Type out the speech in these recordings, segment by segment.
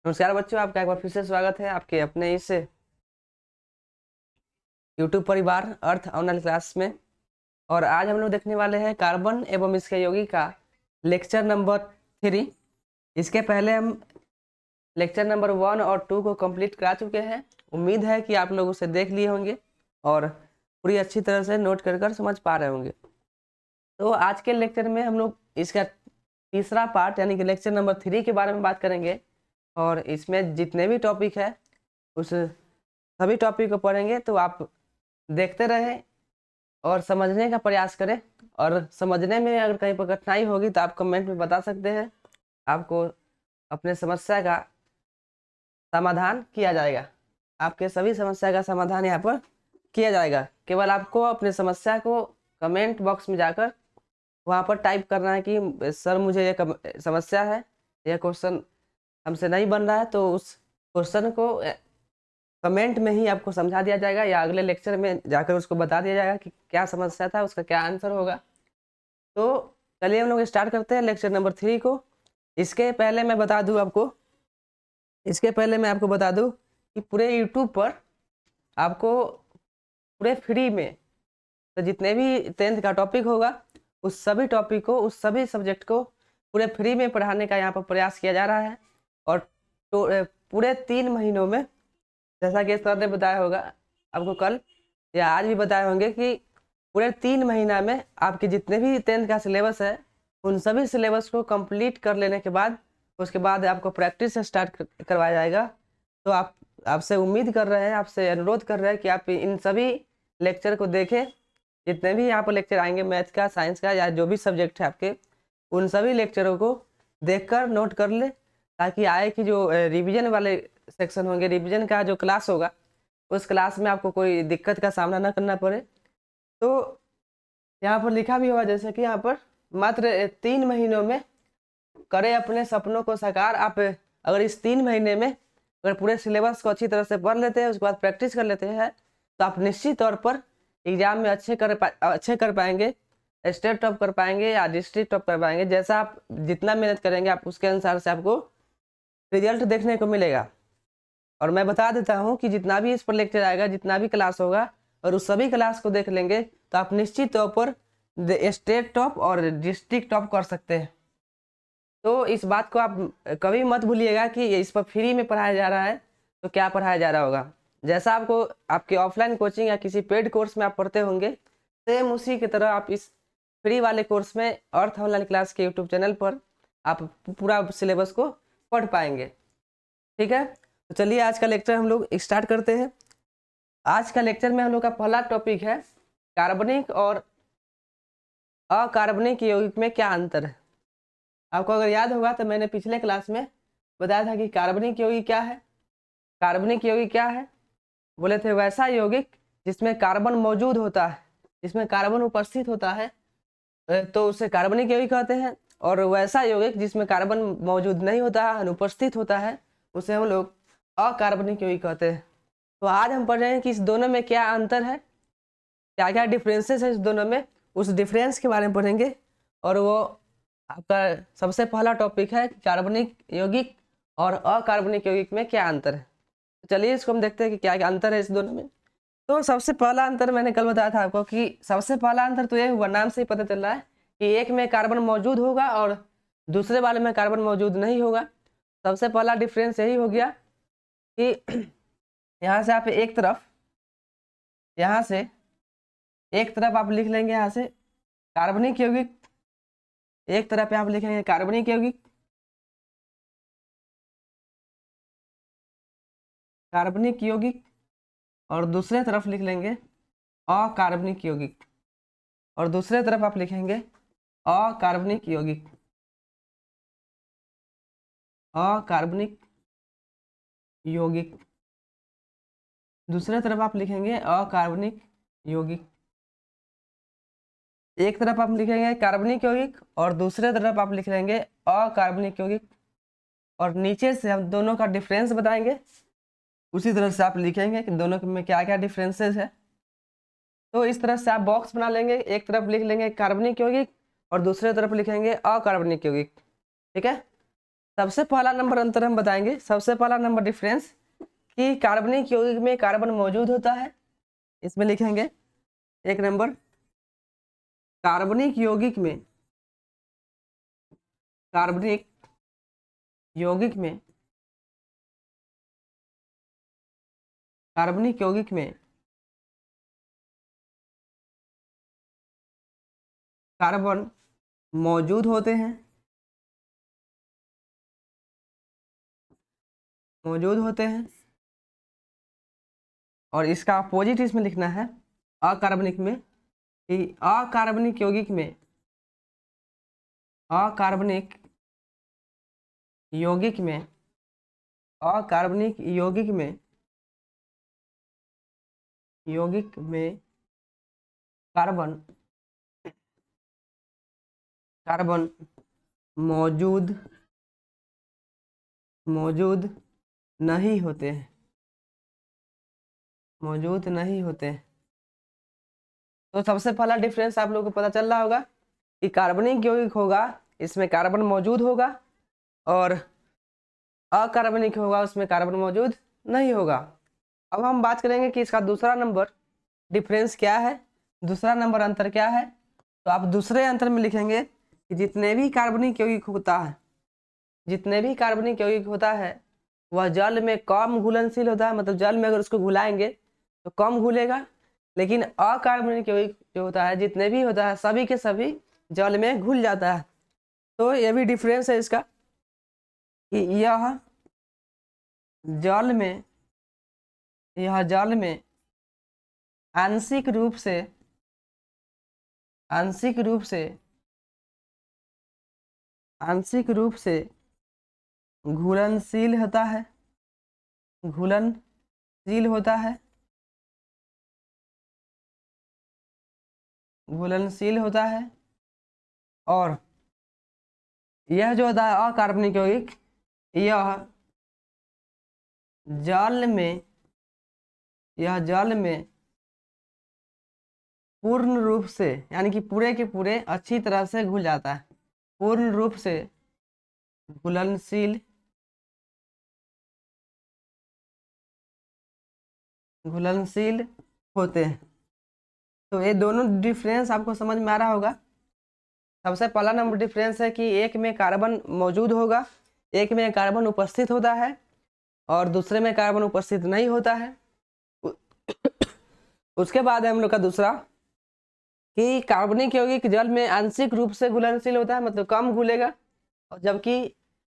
नमस्कार बच्चों, आपका एक बार फिर से स्वागत है आपके अपने इस YouTube परिवार अर्थ ऑनलाइन क्लास में। और आज हम लोग देखने वाले हैं कार्बन एवं इसके यौगिक का लेक्चर नंबर 3। इसके पहले हम लेक्चर नंबर 1 और 2 को कंप्लीट करा चुके हैं। उम्मीद है कि आप लोग उसे देख लिए होंगे और पूरी अच्छी तरह से नोट कर समझ पा रहे होंगे। तो आज के लेक्चर में हम लोग इसका तीसरा पार्ट यानी कि लेक्चर नंबर 3 के बारे में बात करेंगे। और इसमें जितने भी टॉपिक है उस सभी टॉपिक को पढ़ेंगे, तो आप देखते रहें और समझने का प्रयास करें। और समझने में अगर कहीं पर कठिनाई होगी तो आप कमेंट में बता सकते हैं, आपको अपने समस्या का समाधान किया जाएगा। आपके सभी समस्या का समाधान यहाँ पर किया जाएगा। केवल आपको अपने समस्या को कमेंट बॉक्स में जाकर वहाँ पर टाइप करना है कि सर मुझे ये समस्या है, यह क्वेश्चन हमसे नहीं बन रहा है, तो उस क्वेश्चन को कमेंट में ही आपको समझा दिया जाएगा या अगले लेक्चर में जाकर उसको बता दिया जाएगा कि क्या समस्या था, उसका क्या आंसर होगा। तो चलिए हम लोग स्टार्ट करते हैं लेक्चर नंबर 3 को। इसके पहले मैं आपको बता दूं कि पूरे यूट्यूब पर आपको पूरे फ्री में तो जितने भी 10th का टॉपिक होगा उस सभी टॉपिक को, उस सभी सब्जेक्ट को पूरे फ्री में पढ़ाने का यहाँ पर प्रयास किया जा रहा है। और तो पूरे 3 महीनों में, जैसा कि सर ने बताया होगा आपको कल या आज भी बताए होंगे, कि पूरे 3 महीना में आपके जितने भी 10th का सिलेबस है उन सभी सिलेबस को कंप्लीट कर लेने के बाद उसके बाद आपको प्रैक्टिस स्टार्ट करवाया जाएगा। तो आपसे उम्मीद कर रहे हैं, आपसे अनुरोध कर रहे हैं कि आप इन सभी लेक्चर को देखें। जितने भी यहाँ पर लेक्चर आएंगे, मैथ का, साइंस का या जो भी सब्जेक्ट है आपके, उन सभी लेक्चरों को देखकर नोट कर ले, ताकि आए कि जो रिवीजन वाले सेक्शन होंगे, रिवीजन का जो क्लास होगा, उस क्लास में आपको कोई दिक्कत का सामना ना करना पड़े। तो यहाँ पर लिखा भी हुआ जैसे कि यहाँ पर मात्र 3 महीनों में करें अपने सपनों को साकार। आप अगर इस 3 महीने में अगर पूरे सिलेबस को अच्छी तरह से पढ़ लेते हैं, उसके बाद प्रैक्टिस कर लेते हैं, तो आप निश्चित तौर पर एग्जाम में अच्छे कर पाएंगे, स्टेट टॉप कर पाएंगे या डिस्ट्रिक्ट टॉप कर पाएंगे। जैसा आप जितना मेहनत करेंगे आप उसके अनुसार से आपको रिजल्ट देखने को मिलेगा। और मैं बता देता हूँ कि जितना भी इस पर लेक्चर आएगा, जितना भी क्लास होगा, और उस सभी क्लास को देख लेंगे तो आप निश्चित तौर पर स्टेट टॉप और डिस्ट्रिक्ट टॉप कर सकते हैं। तो इस बात को आप कभी मत भूलिएगा कि इस पर फ्री में पढ़ाया जा रहा है, तो क्या पढ़ाया जा रहा होगा। जैसा आपको आपके ऑफलाइन कोचिंग या किसी पेड कोर्स में आप पढ़ते होंगे, सेम उसी की तरह आप इस फ्री वाले कोर्स में अर्थ ऑनलाइन क्लास के यूट्यूब चैनल पर आप पूरा सिलेबस को पढ़ पाएंगे। ठीक है, तो चलिए आज का लेक्चर हम लोग स्टार्ट करते हैं। आज का लेक्चर में हम लोग का पहला टॉपिक है कार्बनिक और अकार्बनिक यौगिक में क्या अंतर है। आपको अगर याद होगा तो मैंने पिछले क्लास में बताया था कि कार्बनिक यौगिक क्या है। कार्बनिक यौगिक क्या है, बोले थे वैसा यौगिक जिसमें कार्बन मौजूद होता है, जिसमें कार्बन उपस्थित होता है, तो उसे कार्बनिक यौगिक कहते हैं। और वैसा यौगिक जिसमें कार्बन मौजूद नहीं होता है, अनुपस्थित होता है, उसे हम लोग अकार्बनिक यौगिक कहते हैं। तो आज हम पढ़ रहे हैं कि इस दोनों में क्या अंतर है, क्या क्या डिफरेंसेस है इस दोनों में, उस डिफरेंस के बारे में पढ़ेंगे। और वो आपका सबसे पहला टॉपिक है कार्बनिक यौगिक और अकार्बनिक यौगिक में क्या अंतर है। तो चलिए इसको हम देखते हैं कि क्या क्या अंतर है इस दोनों में। तो सबसे पहला अंतर मैंने कल बताया था आपको कि सबसे पहला अंतर तो ये हुआ, नाम से ही पता चल रहा है कि एक में कार्बन मौजूद होगा और दूसरे वाले में कार्बन मौजूद नहीं होगा। सबसे पहला डिफरेंस यही हो गया कि यहाँ से आप एक तरफ आप लिख लेंगे, यहाँ से कार्बनिक यौगिक, एक तरफ आप लिखेंगे कार्बनिक यौगिक, कार्बनिक यौगिक, और दूसरे तरफ लिख लेंगे अकार्बनिक यौगिक, और दूसरे तरफ आप लिखेंगे अकार्बनिक यौगिक, अकार्बनिक यौगिक, दूसरे तरफ आप लिखेंगे अकार्बनिक यौगिक। एक तरफ आप लिखेंगे कार्बनिक यौगिक और दूसरे तरफ आप लिख लेंगे अकार्बनिक यौगिक। और नीचे से हम दोनों का डिफरेंस बताएंगे, उसी तरह से आप लिखेंगे कि दोनों में क्या क्या डिफरेंसेस है। तो इस तरह से आप बॉक्स बना लेंगे, एक तरफ लिख लेंगे कार्बनिक यौगिक और दूसरे तरफ लिखेंगे अकार्बनिक यौगिक। ठीक है, सबसे पहला नंबर अंतर हम बताएंगे, सबसे पहला नंबर डिफरेंस कि कार्बनिक यौगिक में कार्बन मौजूद होता है। इसमें लिखेंगे एक नंबर, कार्बनिक यौगिक में, कार्बनिक यौगिक में, कार्बनिक यौगिक में कार्बन मौजूद होते हैं, मौजूद होते हैं। और इसका अपोजिट इसमें लिखना है अकार्बनिक में, कि अकार्बनिक यौगिक में, अकार्बनिक यौगिक में, अकार्बनिक यौगिक में, यौगिक में कार्बन, कार्बन मौजूद, मौजूद नहीं होते हैं, मौजूद नहीं होते हैं। तो सबसे पहला डिफरेंस आप लोगों को पता चल रहा होगा कि कार्बनिक यौगिक होगा इसमें कार्बन मौजूद होगा, और अकार्बनिक होगा उसमें कार्बन मौजूद नहीं होगा। अब हम बात करेंगे कि इसका दूसरा नंबर डिफरेंस क्या है, दूसरा नंबर अंतर क्या है। तो आप दूसरे अंतर में लिखेंगे कि जितने भी कार्बनिक यौगिक होता है, जितने भी कार्बनिक यौगिक होता है वह जल में कम घुलनशील होता है, मतलब जल में अगर उसको घुलाएंगे तो कम घुलेगा। लेकिन अकार्बनिक यौगिक जो होता है, जितने भी होता है सभी के सभी जल में घुल जाता है। तो ये भी डिफरेंस है इसका कि यह जल में, यह जल में आंशिक रूप से, आंशिक रूप से, आंशिक रूप से घुलनशील होता है, घुलनशील होता है, घुलनशील होता है। और यह जो होता है अकार्बनिक यौगिक, यह जल में, यह जल में पूर्ण रूप से, यानी कि पूरे के पूरे अच्छी तरह से घुल जाता है, पूर्ण रूप से घुलनशील, घुलनशील होते हैं। तो ये दोनों डिफरेंस आपको समझ में आ रहा होगा। सबसे पहला नंबर डिफरेंस है कि एक में कार्बन मौजूद होगा, एक में कार्बन उपस्थित होता है, और दूसरे में कार्बन उपस्थित नहीं होता है। उसके बाद है हम लोग का दूसरा कि कार्बनिक यौगिक जल में आंशिक रूप से घुलनशील होता है, मतलब कम घुलेगा, और जबकि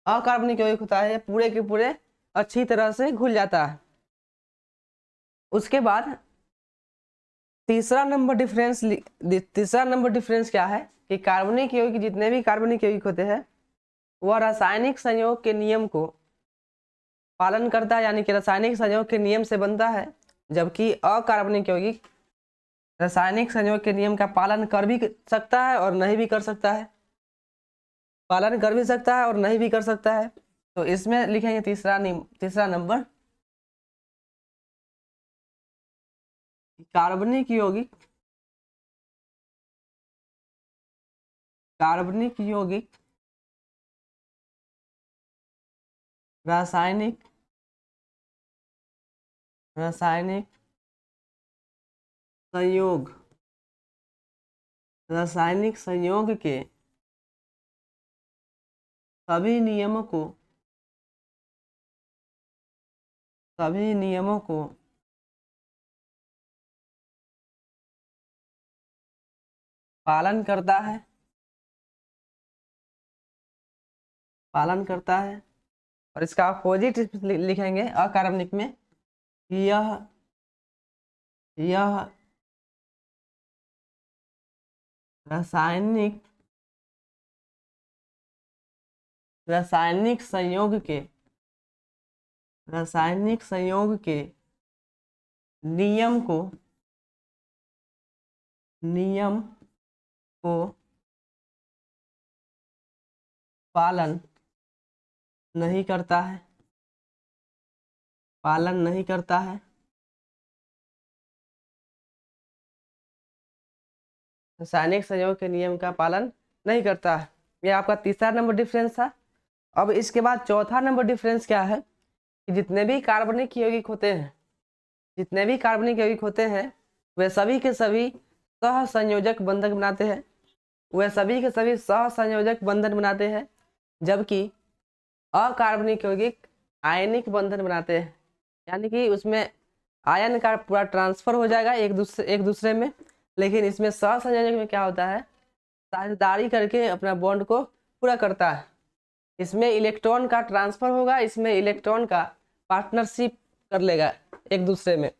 अकार्बनिक यौगिक होता है पूरे के पूरे अच्छी तरह से घुल जाता है। उसके बाद तीसरा नंबर डिफरेंस, तीसरा नंबर डिफरेंस क्या है कि कार्बनिक यौगिक, जितने भी कार्बनिक यौगिक होते हैं वह रासायनिक संयोग के नियम को पालन करता है, यानी कि रासायनिक संयोग के नियम से बनता है। जबकि अकार्बनिक यौगिक रासायनिक संयोग के नियम का पालन कर भी सकता है और नहीं भी कर सकता है, पालन कर भी सकता है और नहीं भी कर सकता है। तो इसमें लिखेंगे तीसरा तीसरा नंबर, कार्बनिक यौगिक, कार्बनिक यौगिक रासायनिक, रासायनिक संयोग, रासायनिक संयोग के सभी नियमों को, सभी नियमों को पालन करता है, पालन करता है। और इसका अपोजिट लिखेंगे अकार्बनिक में, यह, यह रासायनिक, रासायनिक संयोग के, रासायनिक संयोग के नियम को, नियम को पालन नहीं करता है, पालन नहीं करता है। रासायनिक संयोग के नियम का पालन नहीं करता है। यह आपका तीसरा नंबर डिफरेंस था। अब इसके बाद चौथा नंबर डिफरेंस क्या है कि जितने भी कार्बनिक यौगिक होते हैं, जितने भी कार्बनिक यौगिक होते हैं वे सभी के सभी सहसंयोजक बंधन बनाते हैं, वे सभी के सभी सहसंयोजक बंधन बनाते हैं, जबकि अकार्बनिक यौगिक आयनिक बंधन बनाते हैं, यानी कि उसमें आयन का पूरा ट्रांसफर हो जाएगा एक दूसरे में, लेकिन इसमें सहसंयोजक में क्या होता है, साझेदारी करके अपना बॉन्ड को पूरा करता है। इसमें इलेक्ट्रॉन का ट्रांसफर होगा, इसमें इलेक्ट्रॉन का पार्टनरशिप कर लेगा एक दूसरे में।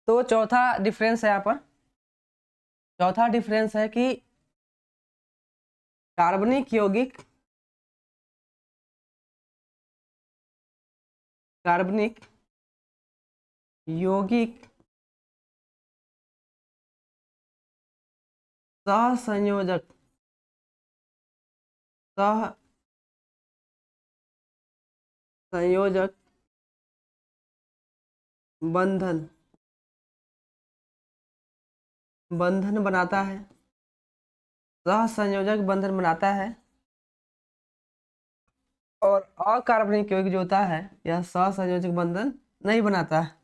तो चौथा डिफरेंस है यहाँ पर, चौथा डिफरेंस है कि कार्बनिक यौगिक सहसंयोजक सहसंयोजक बंधन बनाता है, सहसंयोजक बंधन बनाता है, और अकार्बनिक यौगिक जो होता है यह सहसंयोजक बंधन नहीं बनाता है।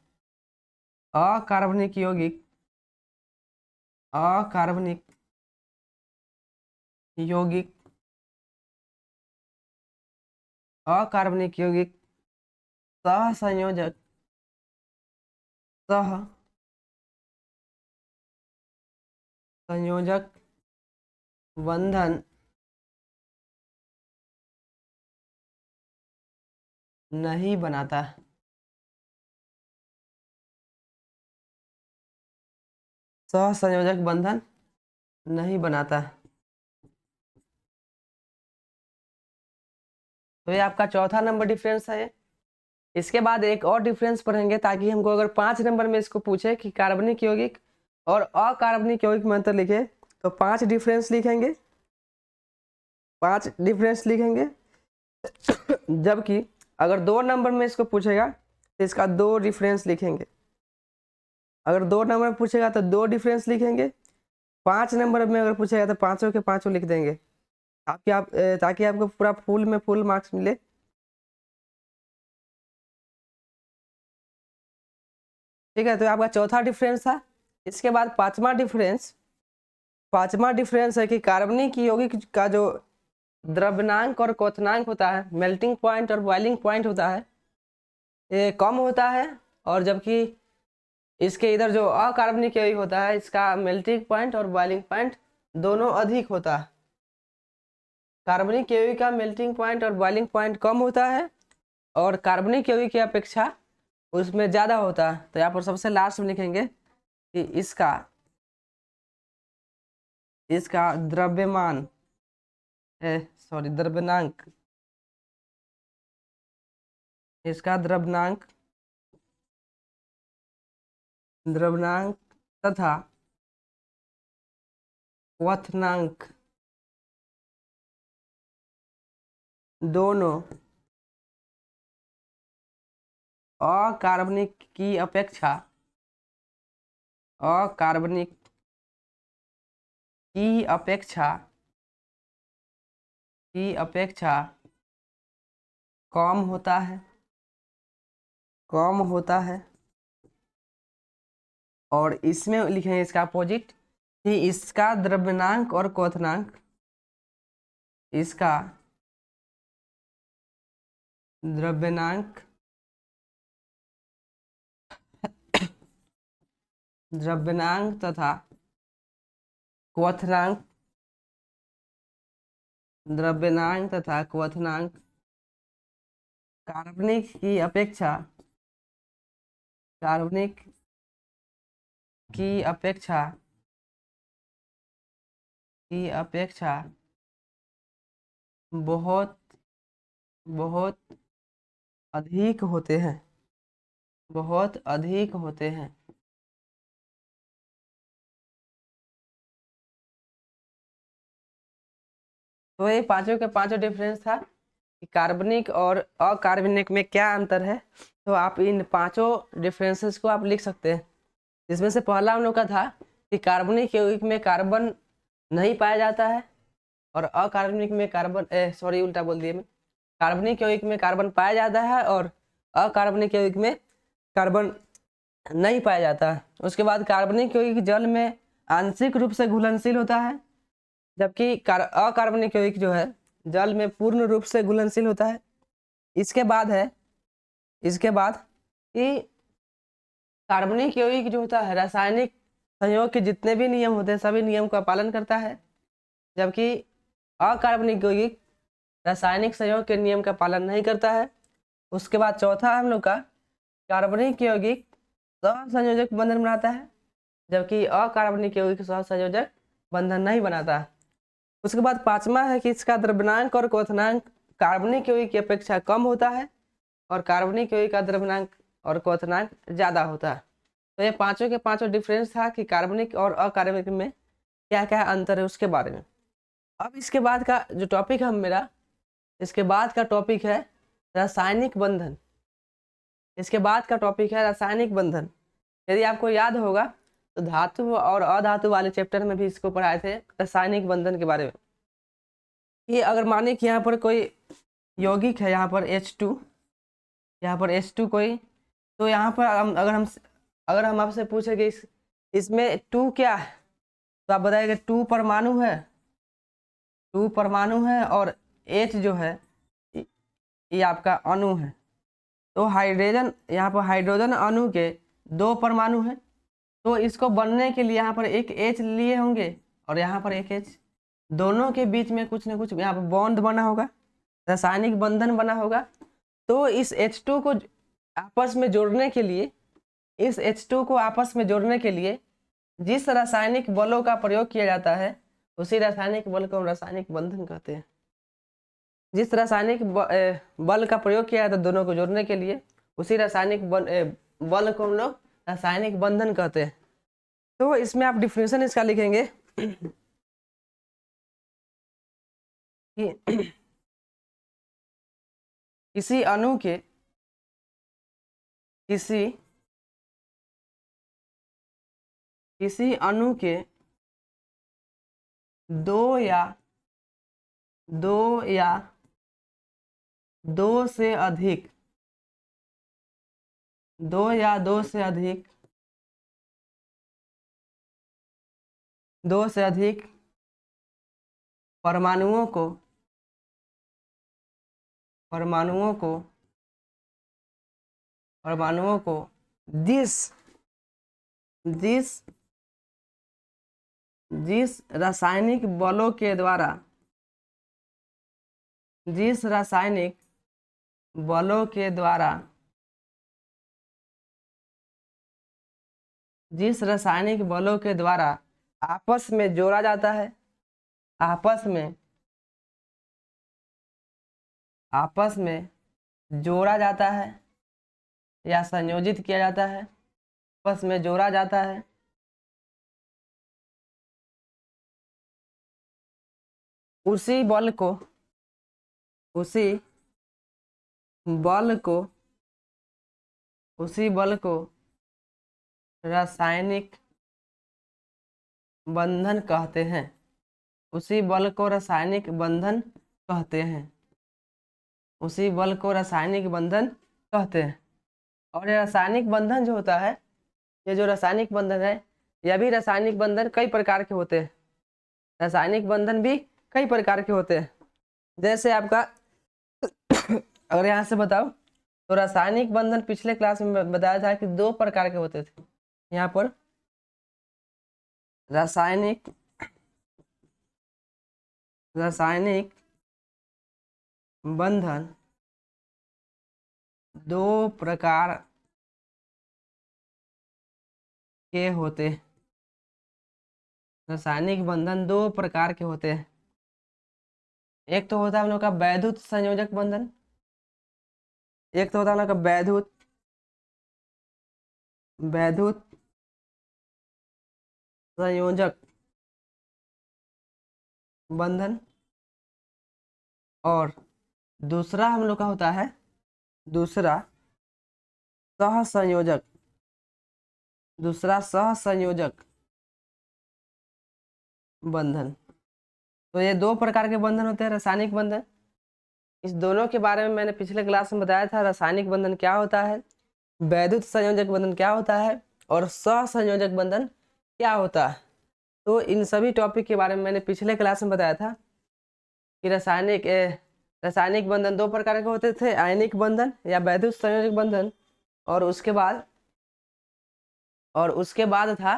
अकार्बनिक यौगिक अकार्बनिक यौगिक अकार्बनिक यौगिक सहसंयोजक संयोजक बंधन नहीं बनाता है। सहसंयोजक बंधन नहीं बनाता है। तो ये आपका चौथा नंबर डिफरेंस है। इसके बाद एक और डिफरेंस पढ़ेंगे ताकि हमको अगर 5 नंबर में इसको पूछे कि कार्बनिक यौगिक और अकार्बनिक यौगिक में अंतर लिखे तो 5 डिफरेंस लिखेंगे, 5 डिफरेंस लिखेंगे। जबकि अगर 2 नंबर में इसको पूछेगा तो इसका 2 डिफरेंस लिखेंगे। अगर 2 नंबर में पूछेगा तो 2 डिफरेंस लिखेंगे। 5 नंबर में अगर पूछेगा तो पांचों के पांचों लिख देंगे ताकि आपको पूरा फुल में फुल मार्क्स मिले। ठीक है, तो आपका चौथा डिफरेंस था। इसके बाद पांचवा डिफरेंस है कि कार्बनिक यौगिक का जो द्रव्यनांक और क्वथनांक होता है, मेल्टिंग पॉइंट और बॉइलिंग पॉइंट होता है, ये कम होता है, और जबकि इसके इधर जो अकार्बनिक यौगिक होता है इसका मेल्टिंग पॉइंट और बॉइलिंग पॉइंट दोनों अधिक होता है। कार्बनिक यौगिक का मेल्टिंग पॉइंट और बॉइलिंग पॉइंट कम होता है और कार्बनिक यौगिक की अपेक्षा उसमें ज़्यादा होता है। तो यहाँ पर सबसे लास्ट में लिखेंगे कि इसका द्रव्यमान द्रव्यनांक, इसका द्रव्यनांक तथा क्वथनांक दोनों अकार्बनिक की अपेक्षा कम होता है। और इसमें लिखेंगे इसका अपोजिट कि इसका द्रव्यनांक और क्वथनांक, इसका द्रव्यनांक तथा क्वथनांक कार्बनिक की अपेक्षा बहुत अधिक होते हैं। तो ये पांचों के पांचों डिफरेंस था कि कार्बनिक और अकार्बनिक में क्या अंतर है। तो आप इन पांचों डिफरेंसेस को आप लिख सकते हैं। इसमें से पहला हम लोग का था कि कार्बनिक यौगिक में कार्बन नहीं पाया जाता है और अकार्बनिक में कार्बन उल्टा बोल दिए मैं। कार्बनिक यौगिक में कार्बन पाया जाता है और अकार्बनिक यौगिक में कार्बन नहीं पाया जाता है। उसके बाद कार्बनिक यौगिक जल में आंशिक रूप से घुलनशील होता है, जबकि अकार्बनिक यौगिक जो है जल में पूर्ण रूप से घुलनशील होता है। इसके बाद कि कार्बनिक यौगिक जो होता है रासायनिक संयोग के जितने भी नियम होते हैं सभी नियम का पालन करता है, जबकि अकार्बनिक यौगिक रासायनिक संयोग के नियम का पालन नहीं करता है। उसके बाद चौथा हम लोग का कार्बनिक यौगिक सहसंयोजक बंधन बनाता है, जबकि अकार्बनिक यौगिक सहसंयोजक बंधन नहीं बनाता। उसके बाद पांचवा है कि इसका द्रव्यनांक और क्वथनांक कार्बनिक यौगिक की अपेक्षा कम होता है और कार्बनिक यौगिक का द्रव्यनांक और क्वथनांक ज़्यादा होता है। तो ये पांचों के पांचों डिफरेंस था कि कार्बनिक और अकार्बनिक में क्या क्या अंतर है उसके बारे में। अब इसके बाद का जो टॉपिक है मेरा, इसके बाद का टॉपिक है रासायनिक बंधन। इसके बाद का टॉपिक है रासायनिक बंधन। यदि आपको याद होगा तो धातु और अधातु वाले चैप्टर में भी इसको पढ़ाए थे रासायनिक बंधन के बारे में। ये अगर माने कि यहाँ पर कोई यौगिक है, यहाँ पर H2, यहाँ पर H2 कोई, तो यहाँ पर अगर हम आपसे पूछे कि इसमें 2 क्या है तो आप बताइएगा 2 परमाणु है, 2 परमाणु है और H जो है ये आपका अणु है। तो हाइड्रोजन, यहाँ पर हाइड्रोजन अणु के 2 परमाणु हैं, तो इसको बनने के लिए यहाँ पर एक H लिए होंगे और यहाँ पर एक H, दोनों के बीच में कुछ ना कुछ यहाँ पर बॉन्ड बना होगा, रासायनिक बंधन बना होगा। तो इस H2 को आपस में जोड़ने के लिए, इस H2 को आपस में जोड़ने के लिए जिस रासायनिक बलों का प्रयोग किया जाता है उसी रासायनिक बल को हम रासायनिक बंधन कहते हैं। जिस रासायनिक बल का प्रयोग किया जाता है दोनों को जोड़ने के लिए उसी रासायनिक बल को हम लोग रासायनिक बंधन कहते हैं। तो इसमें आप डिफिनेशन इसका लिखेंगे कि किसी अणु के किसी अणु के दो या दो से अधिक परमाणुओं को जिस रासायनिक बलों के द्वारा जिस रासायनिक बलों के द्वारा आपस में जोड़ा जाता है, आपस में जोड़ा जाता है या संयोजित किया जाता है, आपस में जोड़ा जाता है, उसी बल को रासायनिक बंधन कहते हैं। उसी बल को रासायनिक बंधन कहते हैं। और ये रासायनिक बंधन जो होता है, ये जो रासायनिक बंधन है, यह भी रासायनिक बंधन कई प्रकार के होते हैं। रासायनिक बंधन भी कई प्रकार के होते हैं। जैसे आपका अगर यहाँ से बताओ तो रासायनिक बंधन पिछले क्लास में बताया था कि 2 प्रकार के होते थे। यहाँ पर रासायनिक बंधन 2 प्रकार के होते हैं। रासायनिक बंधन 2 प्रकार के होते हैं। एक तो होता है हम लोग का वैद्युत संयोजक बंधन, एक तो होता है हम लोग का वैद्युत संयोजक बंधन, और दूसरा हम लोग का होता है सहसंयोजक बंधन। तो ये 2 प्रकार के बंधन होते हैं रासायनिक बंधन। इस दोनों के बारे में मैंने पिछले क्लास में बताया था। रासायनिक बंधन क्या होता है, वैद्युत संयोजक बंधन क्या होता है, और सहसंयोजक बंधन क्या होता है। तो इन सभी टॉपिक के बारे में मैंने पिछले क्लास में बताया था कि रासायनिक बंधन दो प्रकार के होते थे, आयनिक बंधन या वैद्युत संयोजक बंधन, और उसके बाद था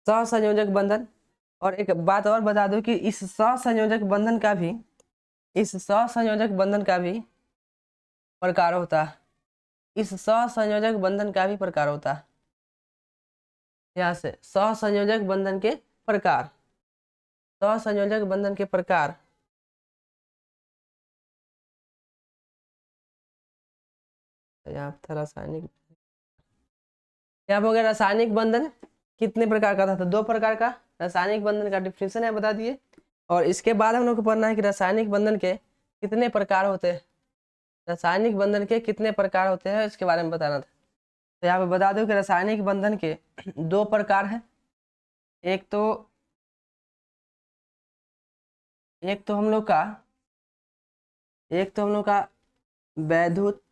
सहसंयोजक बंधन। और एक बात और बता दूं कि इस सहसंयोजक बंधन का भी प्रकार होता है। इस सहसंयोजक बंधन का भी प्रकार होता है। यहाँ से सहसंयोजक बंधन के प्रकार, सहसंयोजक बंधन के प्रकार। यहाँ था रासायनिक, यहाँ हो गया रासायनिक बंधन कितने प्रकार का था, तो दो प्रकार का रासायनिक बंधन का डिफिनेशन है बता दिए। और इसके बाद हम लोग को पढ़ना है कि रासायनिक बंधन के कितने प्रकार होते हैं, रासायनिक बंधन के कितने प्रकार होते हैं इसके बारे में बताना था। तो यहाँ पे बता दो कि रासायनिक बंधन के दो प्रकार हैं। एक तो हम लोग का वैद्युत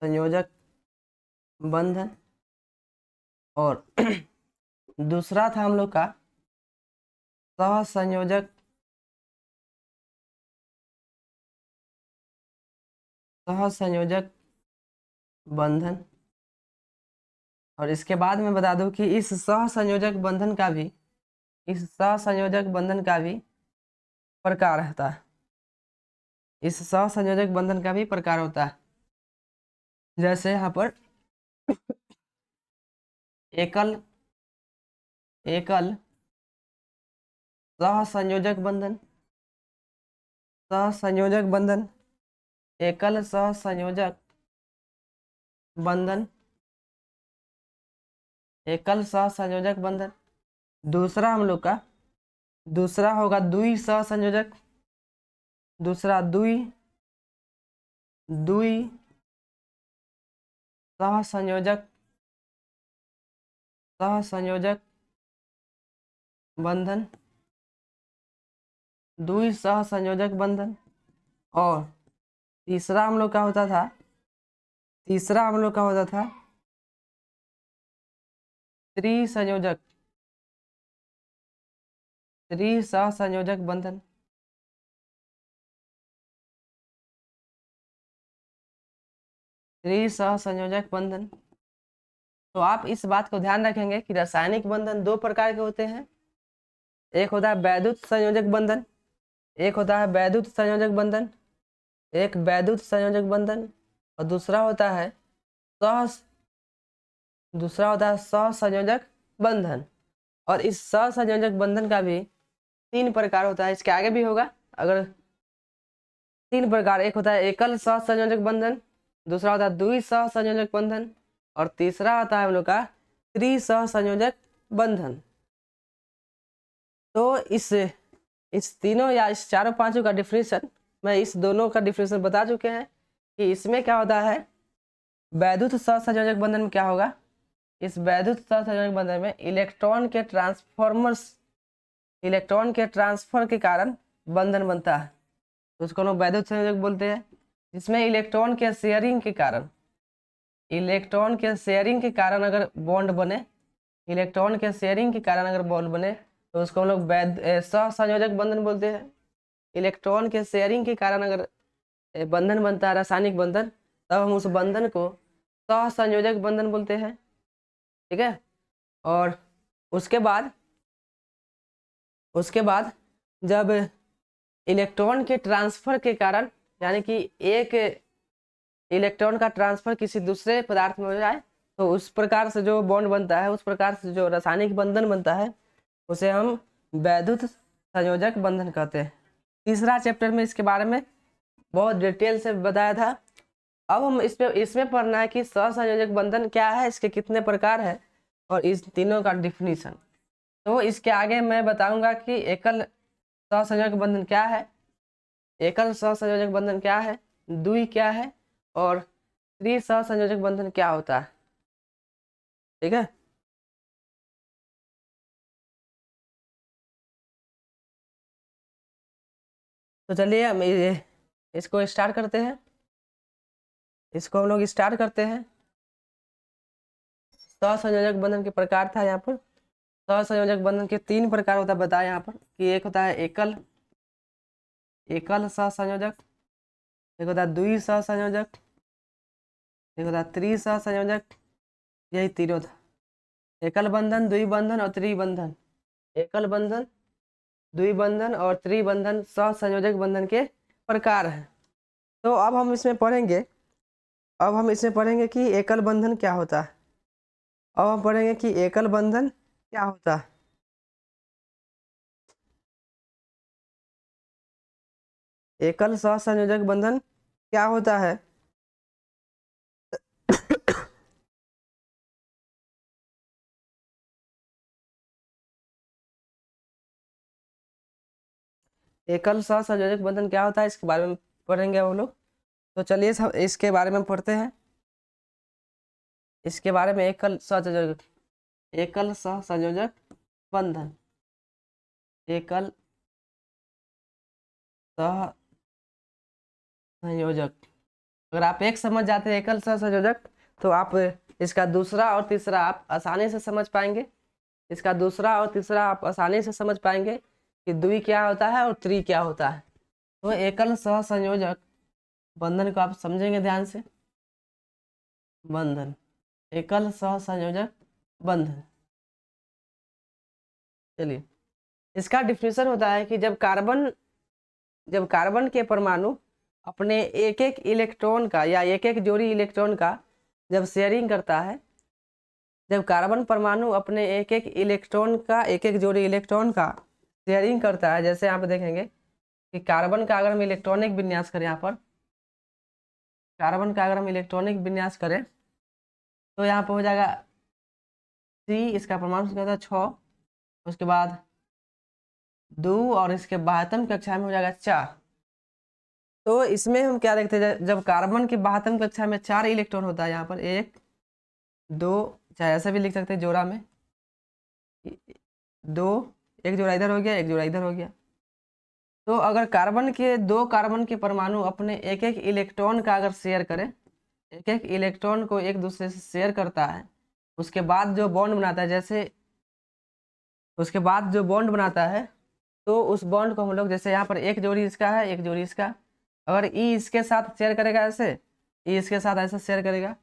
संयोजक बंधन, और दूसरा था हम लोग का सहसंयोजक बंधन। और इसके बाद मैं बता दूं कि इस सहसंयोजक बंधन का भी प्रकार रहता है। इस सहसंयोजक बंधन का भी प्रकार होता है। जैसे यहाँ पर एकल सहसंयोजक बंधन, एकल सहसंयोजक बंधन। दूसरा हम लोग का होगा द्वि सहसंयोजक, द्वि सहसंयोजक बंधन, द्वि सहसंयोजक बंधन। और तीसरा हम लोग का होता था त्रिसहसंयोजक बंधन। त्रिसहसंयोजक बंधन। तो आप इस बात को ध्यान रखेंगे कि रासायनिक बंधन दो प्रकार के होते हैं। एक होता है वैद्युत संयोजक बंधन, और दूसरा होता है सहसंयोजक बंधन। और इस सहसंयोजक बंधन का भी तीन प्रकार होता है। इसके आगे भी होगा, अगर तीन प्रकार, एक होता है एकल सहसंयोजक बंधन, दूसरा होता है द्वि सहसंयोजक बंधन, और तीसरा आता है हम लोग का त्रिसहसंयोजक बंधन। तो इस तीनों या इस चारों पांचों का डिफिनेशन मैं इस दोनों का डिफिनेशन बता चुके हैं कि इसमें क्या होता है। वैद्युत सहसंयोजक बंधन में क्या होगा, इस वैद्युत सहसंयोजक बंधन में इलेक्ट्रॉन के ट्रांसफर के कारण बंधन बनता है। तो उसको लोग वैद्युत संयोजक बोलते हैं, जिसमें इलेक्ट्रॉन के शेयरिंग के कारण अगर बॉन्ड बने, तो उसको हम लोग सहसंयोजक बंधन बोलते हैं। इलेक्ट्रॉन के शेयरिंग के कारण अगर बंधन बनता है, रासायनिक बंधन, तब हम उस बंधन को सहसंयोजक बंधन बोलते हैं। ठीक है। और उसके बाद जब इलेक्ट्रॉन के ट्रांसफर के कारण, यानी कि एक इलेक्ट्रॉन का ट्रांसफर किसी दूसरे पदार्थ में हो जाए, तो उस प्रकार से जो बॉन्ड बनता है, उस प्रकार से जो रासायनिक बंधन बनता है, उसे हम वैद्युत संयोजक बंधन कहते हैं। तीसरा चैप्टर में इसके बारे में बहुत डिटेल से बताया था। अब हम इसमें पढ़ना है कि सहसंयोजक बंधन क्या है, इसके कितने प्रकार है, और इस तीनों का डिफिनीशन। तो इसके आगे मैं बताऊंगा कि एकल सहसंयोजक बंधन क्या है, द्वि क्या है, और त्रिसहसंयोजक बंधन क्या होता है। ठीक है। तो चलिए हम इसको स्टार्ट करते हैं। इसको हम लोग स्टार्ट करते हैं। सहसंयोजक बंधन के प्रकार था यहाँ पर। सहसंयोजक बंधन के 3 प्रकार होता है बताया यहाँ पर, कि एक होता है एकल सहसंयोजक, एक होता है द्वि सहसंयोजक, एक होता है त्रिसहसंयोजक। यही तीनों था, एकल बंधन, द्विबंधन और त्रिबंधन। एकल बंधन, द्विबंधन और त्रिबंधन सहसंयोजक बंधन के प्रकार हैं। तो अब हम इसमें पढ़ेंगे कि एकल बंधन क्या होता है। अब हम पढ़ेंगे कि एकल बंधन क्या होता है। एकल सहसंयोजक बंधन क्या होता है। एकल सहसंयोजक बंधन क्या होता है, इसके बारे में पढ़ेंगे हम लोग। तो चलिए सब इसके बारे में पढ़ते हैं। इसके बारे में एकल सहसंयोजक बंधन, एकल सहसंयोजक। अगर आप एक समझ जाते हैं एकल सहसंयोजक, तो आप इसका दूसरा और तीसरा आप आसानी से समझ पाएंगे। इसका दूसरा और तीसरा आप आसानी से समझ पाएंगे कि द्वि क्या होता है और त्रि क्या होता है। तो एकल सहसंयोजक बंधन को आप समझेंगे ध्यान से। बंधन, एकल सहसंयोजक बंधन। चलिए, इसका डिफिनेशन होता है कि जब कार्बन के परमाणु अपने एक एक इलेक्ट्रॉन का या एक एक जोड़ी इलेक्ट्रॉन का जब शेयरिंग करता है, जब कार्बन परमाणु अपने एक एक इलेक्ट्रॉन का एक एक जोड़ी इलेक्ट्रॉन का शेयरिंग करता है, जैसे यहाँ पे देखेंगे कि कार्बन का अगर हम इलेक्ट्रॉनिक विन्यास करें, यहाँ पर कार्बन का अगर हम इलेक्ट्रॉनिक विन्यास करें तो यहाँ पर हो जाएगा सी, इसका परमाणु संख्या होता है 6, उसके बाद 2 और इसके बाह्यतम कक्षा में हो जाएगा 4। तो इसमें हम क्या देखते हैं, जब कार्बन की बाह्यतम कक्षा में 4 इलेक्ट्रॉन होता है, यहाँ पर 1 2, चाहे ऐसे भी लिख सकते हैं जोड़ा में 2, एक जोड़ा इधर हो गया, एक जोड़ा इधर हो गया। तो अगर दो कार्बन के परमाणु अपने एक एक इलेक्ट्रॉन का अगर शेयर करें, एक एक इलेक्ट्रॉन को एक दूसरे से शेयर करता है, उसके बाद जो बॉन्ड बनाता है, जैसे उसके बाद जो बॉन्ड बनाता है, तो उस बॉन्ड को हम लोग, जैसे यहाँ पर एक जोड़ी इसका है, एक जोड़ी इसका, अगर ई इसके साथ शेयर करेगा, ऐसे ई इसके साथ ऐसे शेयर करेगा,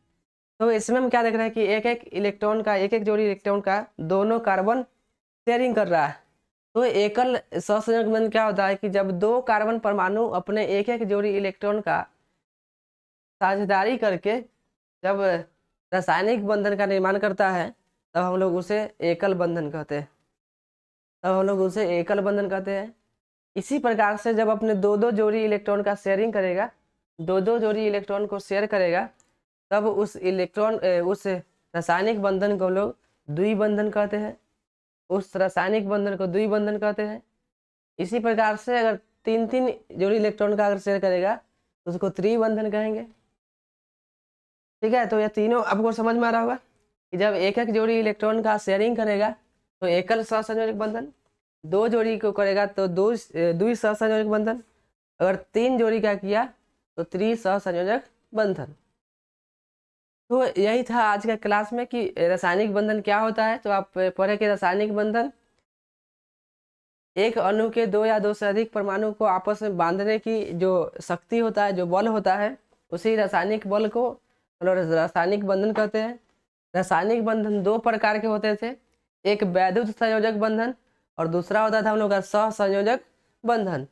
तो इसमें हम क्या देख रहे हैं कि एक एक इलेक्ट्रॉन का, एक एक जोड़ी इलेक्ट्रॉन का दोनों कार्बन शेयरिंग कर रहा है। तो एकल सहसंयोजक बंधन क्या होता है कि जब 2 कार्बन परमाणु अपने एक एक जोड़ी इलेक्ट्रॉन का साझेदारी करके जब रासायनिक बंधन का निर्माण करता है, तब हम लोग उसे एकल बंधन कहते हैं। इसी प्रकार से जब अपने दो दो जोड़ी इलेक्ट्रॉन का शेयरिंग करेगा, दो दो जोड़ी इलेक्ट्रॉन को शेयर करेगा, तब उस रासायनिक बंधन को लोग द्विबंधन कहते हैं। उस रासायनिक बंधन को द्विबंधन कहते हैं। इसी प्रकार से अगर 3 जोड़ी इलेक्ट्रॉन का अगर शेयर करेगा, तो उसको त्रिबंधन कहेंगे। ठीक है, तो ये तीनों आपको समझ में आ रहा होगा कि जब एक एक जोड़ी इलेक्ट्रॉन का शेयरिंग करेगा तो एकल सहसंयोजक बंधन, 2 जोड़ी को करेगा तो द्वि सहसंयोजक बंधन, अगर 3 जोड़ी का किया तो त्रिसहसंयोजक बंधन। तो यही था आज का क्लास में कि रासायनिक बंधन क्या होता है। तो आप पढ़े कि रासायनिक बंधन एक अणु के 2 या 2 से अधिक परमाणु को आपस में बांधने की जो शक्ति होता है, जो बल होता है, उसी रासायनिक बल को रासायनिक बंधन कहते हैं। रासायनिक बंधन 2 प्रकार के होते थे, एक वैद्युत संयोजक बंधन और दूसरा होता था हम लोग का सहसंयोजक बंधन।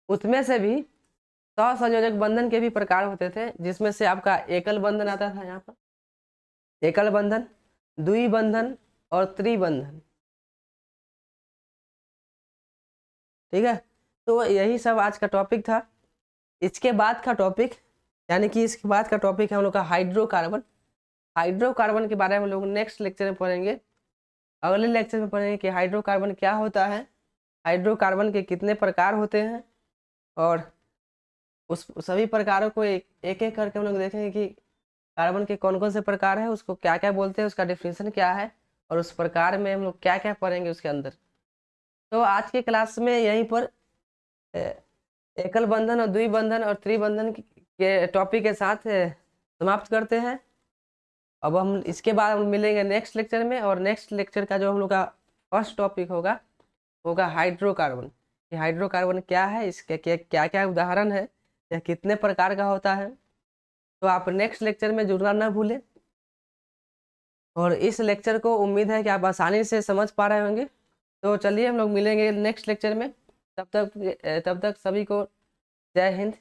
उसमें से भी सहसंयोजक बंधन के भी प्रकार होते थे, जिसमें से आपका एकल बंधन आता था, यहाँ पर एकल बंधन, द्विबंधन और त्रिबंधन। ठीक है, तो यही सब आज का टॉपिक था। इसके बाद का टॉपिक है हम लोग का हाइड्रोकार्बन। हाइड्रोकार्बन के बारे में हम लोग नेक्स्ट लेक्चर में पढ़ेंगे। अगले लेक्चर में पढ़ेंगे कि हाइड्रोकार्बन क्या होता है, हाइड्रोकार्बन के कितने प्रकार होते हैं, और उस सभी प्रकारों को एक एक करके हम लोग देखेंगे कि कार्बन के कौन कौन से प्रकार है, उसको क्या क्या बोलते हैं, उसका डिफिनेशन क्या है, और उस प्रकार में हम लोग क्या क्या पढ़ेंगे उसके अंदर। तो आज के क्लास में यहीं पर एकल बंधन और द्विबंधन और त्रिबंधन के टॉपिक के साथ समाप्त करते हैं। अब हम इसके बाद हम मिलेंगे नेक्स्ट लेक्चर में, और नेक्स्ट लेक्चर का जो हम लोग का फर्स्ट टॉपिक होगा हाइड्रोकार्बन। ये हाइड्रोकार्बन क्या है, इसके क्या क्या उदाहरण है, यह कितने प्रकार का होता है। तो आप नेक्स्ट लेक्चर में जुड़ना ना भूलें। और इस लेक्चर को उम्मीद है कि आप आसानी से समझ पा रहे होंगे। तो चलिए हम लोग मिलेंगे नेक्स्ट लेक्चर में। तब तक सभी को जय हिंद।